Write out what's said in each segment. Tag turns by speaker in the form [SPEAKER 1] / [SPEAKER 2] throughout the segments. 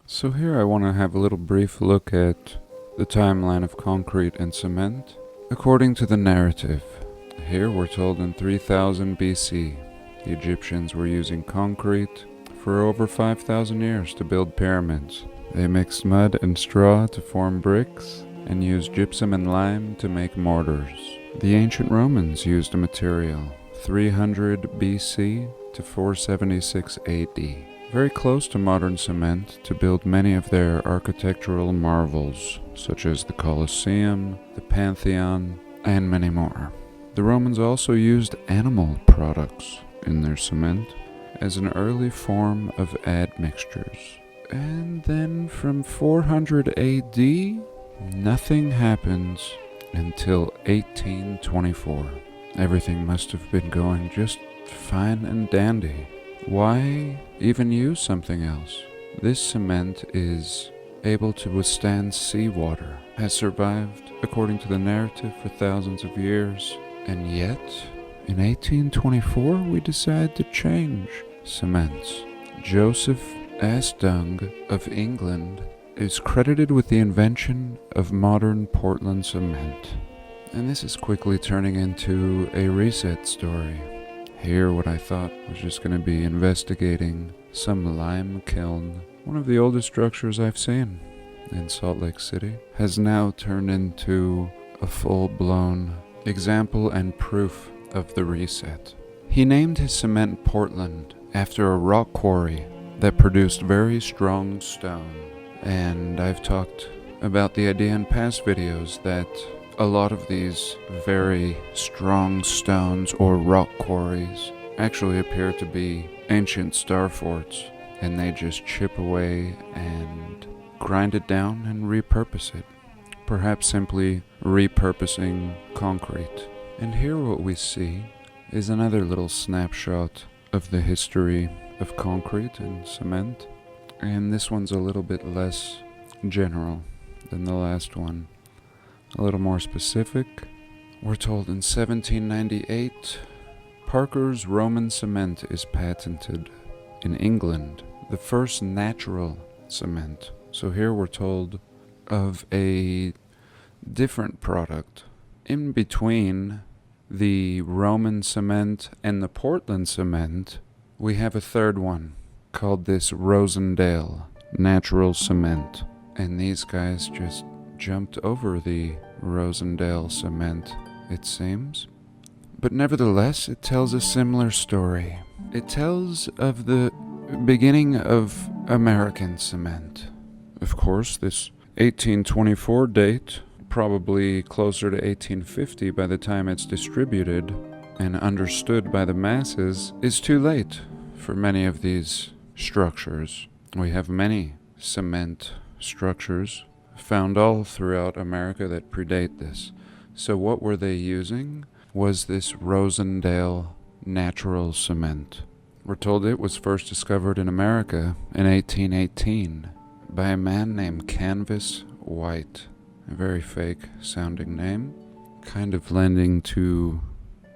[SPEAKER 1] So here I want to have a little brief look at the timeline of concrete and cement. According to the narrative, here we're told in 3000 BC, the Egyptians were using concrete for over 5,000 years to build pyramids. They mixed mud and straw to form bricks and used gypsum and lime to make mortars. The ancient Romans used a material 300 BC to 476 AD, very close to modern cement, to build many of their architectural marvels, such as the Colosseum, the Pantheon, and many more. The Romans also used animal products in their cement as an early form of admixtures. And then from 400 AD, nothing happens until 1824. Everything must have been going just fine and dandy. Why even use something else? This cement is able to withstand seawater, has survived, according to the narrative, for thousands of years, and yet, in 1824, we decide to change cements. Joseph Asdung of England is credited with the invention of modern Portland cement, and this is quickly turning into a reset story. Here, what I thought was just going to be investigating some lime kiln, one of the oldest structures I've seen in Salt Lake City, has now turned into a full-blown example and proof of the reset. He named his cement Portland after a rock quarry that produced very strong stone. And I've talked about the idea in past videos that a lot of these very strong stones or rock quarries actually appear to be ancient star forts, and they just chip away and grind it down and repurpose it, perhaps simply repurposing concrete. And here what we see is another little snapshot of the history of concrete and cement, and this one's a little bit less general than the last one. A little more specific. We're told in 1798, Parker's Roman cement is patented in England, the first natural cement. So here we're told of a different product. In between the Roman cement and the Portland cement, we have a third one called this Rosendale natural cement. And these guys just jumped over the Rosendale cement, it seems. But nevertheless, it tells a similar story. It tells of the beginning of American cement. Of course, this 1824 date, probably closer to 1850 by the time it's distributed and understood by the masses, is too late for many of these structures. We have many cement structures found all throughout America that predate this. So what were they using? Was this Rosendale natural cement. We're told it was first discovered in America in 1818 by a man named Canvas White. A very fake sounding name, kind of lending to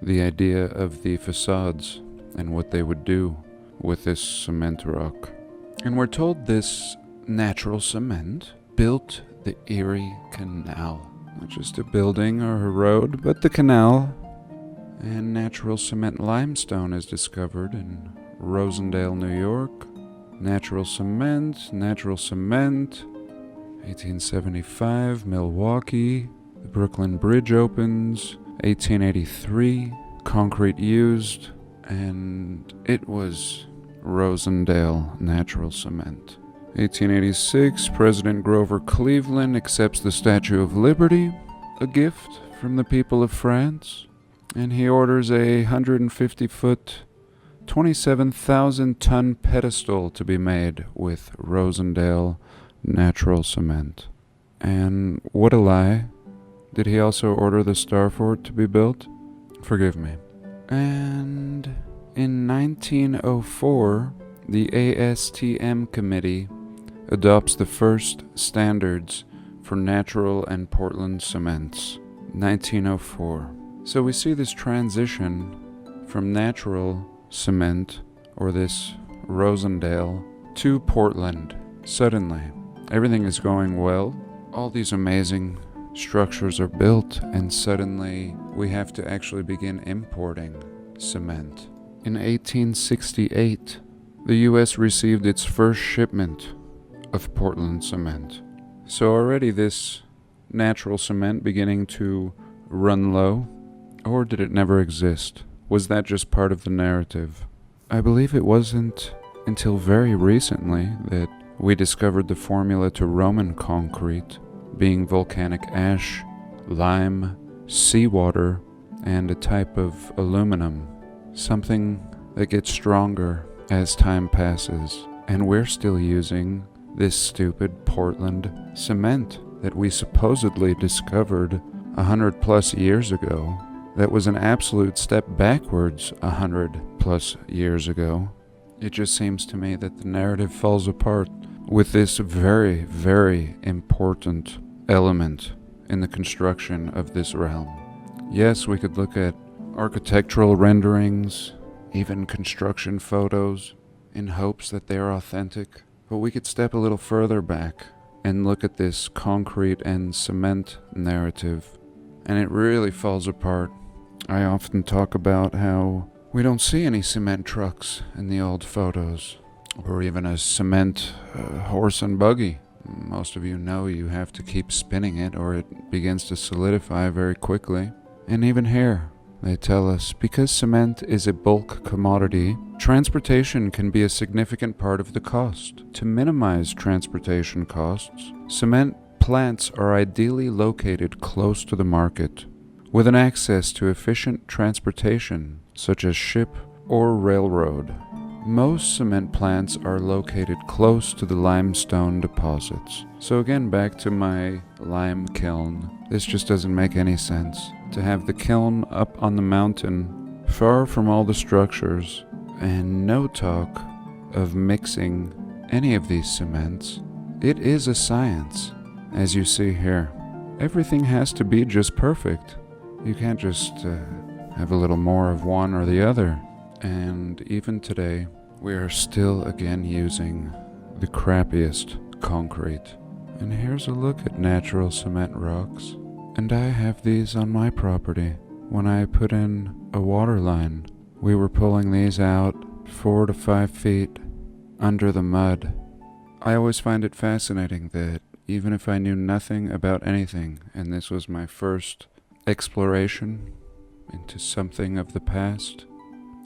[SPEAKER 1] the idea of the facades and what they would do with this cement rock. And we're told this natural cement built the Erie Canal. Not just a building or a road, but the canal. And natural cement limestone is discovered in Rosendale, New York. Natural cement, 1875, Milwaukee. The Brooklyn Bridge opens, 1883. Concrete used, and it was Rosendale natural cement. 1886, President Grover Cleveland accepts the Statue of Liberty, a gift from the people of France, and he orders a 150-foot, 27,000-ton pedestal to be made with Rosendale natural cement. And what a lie. Did he also order the Star Fort to be built? Forgive me. And in 1904, the ASTM committee adopts the first standards for natural and Portland cements. 1904. So we see this transition from natural cement, or this Rosendale, to Portland Suddenly, everything is going well. All these amazing structures are built, and suddenly we have to actually begin importing cement. In 1868, the US received its first shipment of Portland cement. So already this natural cement beginning to run low? Or did it never exist? Was that just part of the narrative? I believe it wasn't until very recently that we discovered the formula to Roman concrete, being volcanic ash, lime, seawater, and a type of aluminum. Something that gets stronger as time passes. And we're still using this stupid Portland cement that we supposedly discovered 100+ years ago. That was an absolute step backwards 100+ years ago. It just seems to me that the narrative falls apart with this very, very important element in the construction of this realm. Yes, we could look at architectural renderings, even construction photos, in hopes that they're authentic, but we could step a little further back and look at this concrete and cement narrative, and it really falls apart. I often talk about how we don't see any cement trucks in the old photos, or even a cement horse and buggy. Most of you know you have to keep spinning it or it begins to solidify very quickly. And even here, they tell us, because cement is a bulk commodity, transportation can be a significant part of the cost. To minimize transportation costs, cement plants are ideally located close to the market, with an access to efficient transportation, such as ship or railroad. Most cement plants are located close to the limestone deposits. So again, back to my lime kiln. This just doesn't make any sense. To have the kiln up on the mountain, far from all the structures, and no talk of mixing any of these cements. It is a science, as you see here. Everything has to be just perfect. You can't just have a little more of one or the other. And even today, we are still again using the crappiest concrete. And here's a look at natural cement rocks. And I have these on my property. When I put in a water line, we were pulling these out 4 to 5 feet under the mud. I always find it fascinating that even if I knew nothing about anything, and this was my first exploration into something of the past,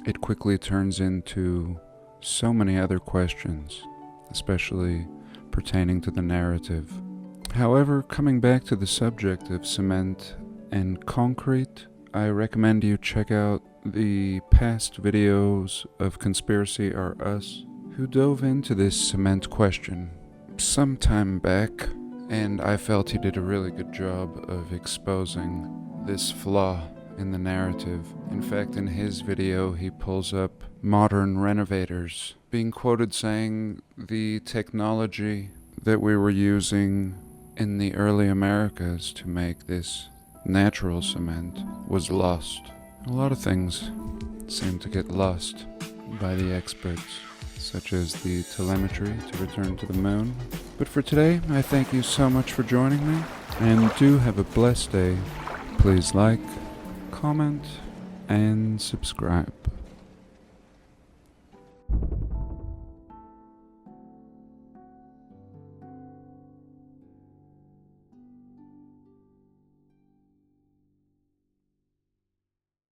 [SPEAKER 1] it quickly turns into so many other questions, especially pertaining to the narrative. However, coming back to the subject of cement and concrete, I recommend you check out the past videos of Conspiracy Are Us, who dove into this cement question some time back, and I felt he did a really good job of exposing this flaw in the narrative. In fact, in his video, he pulls up modern renovators being quoted saying the technology that we were using in the early Americas to make this natural cement was lost. A lot of things seem to get lost by the experts, such as the telemetry to return to the moon. But for today, I thank you so much for joining me, and do have a blessed day. Please like, comment, and subscribe.